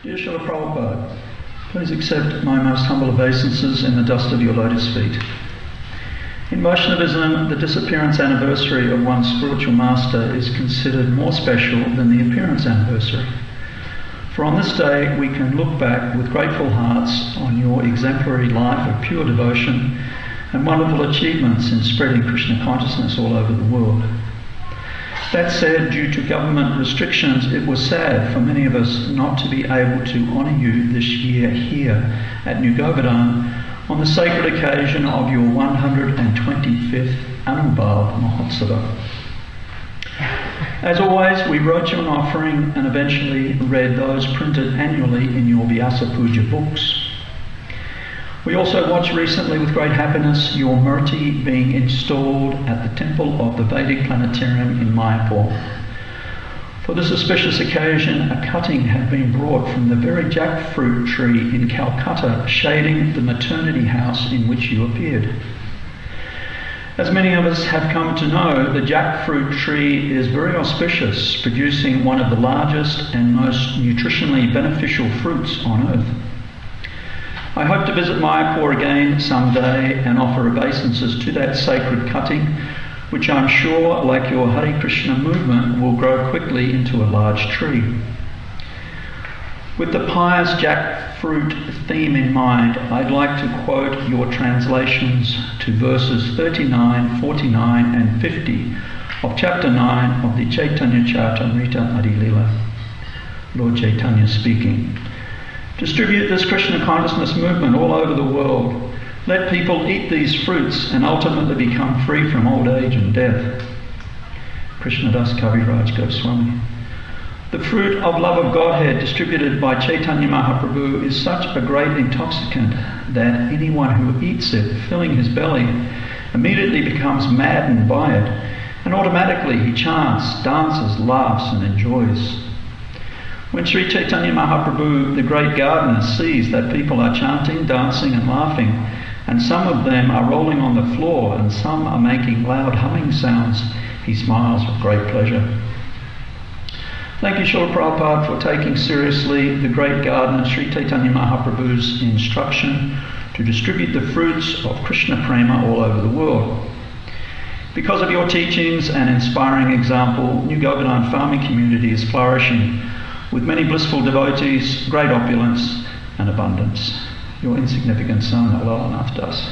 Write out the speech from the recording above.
Dear Srila Prabhupada, please accept my most humble obeisances in the dust of your lotus feet. In Vaishnavism, the disappearance anniversary of one's spiritual master is considered more special than the appearance anniversary. For on this day we can look back with grateful hearts on your exemplary life of pure devotion and wonderful achievements in spreading Krishna consciousness all over the world. That said, due to government restrictions, it was sad for many of us not to be able to honour you this year here at New Govardhana on the sacred occasion of your 125th Anubhav Mahotsava. As always, we wrote you an offering and eventually read those printed annually in your Vyasa Puja books. We also watched recently with great happiness your Murti being installed at the temple of the Vedic Planetarium in Mayapur. For this auspicious occasion, a cutting had been brought from the very jackfruit tree in Calcutta, shading the maternity house in which you appeared. As many of us have come to know, the jackfruit tree is very auspicious, producing one of the largest and most nutritionally beneficial fruits on earth. I hope to visit Mayapur again someday and offer obeisances to that sacred cutting, which I'm sure, like your Hare Krishna movement, will grow quickly into a large tree. With the pious jackfruit theme in mind, I'd like to quote your translations to verses 39, 49 and 50 of chapter 9 of the Chaitanya Charitamrita Adilila. Lord Chaitanya speaking. Distribute this Krishna consciousness movement all over the world. Let people eat these fruits and ultimately become free from old age and death. Krishnadas Kaviraj Goswami. The fruit of love of Godhead distributed by Chaitanya Mahaprabhu is such a great intoxicant that anyone who eats it, filling his belly, immediately becomes maddened by it, and automatically he chants, dances, laughs and enjoys. When Sri Chaitanya Mahaprabhu, the great gardener, sees that people are chanting, dancing and laughing, and some of them are rolling on the floor and some are making loud humming sounds, he smiles with great pleasure. Thank you, Srila Prabhupada, for taking seriously the great gardener Sri Chaitanya Mahaprabhu's instruction to distribute the fruits of Krishna Prema all over the world. Because of your teachings and inspiring example, New Govardhana farming community is flourishing with many blissful devotees, great opulence and abundance. Your insignificant son, Alalanath Das.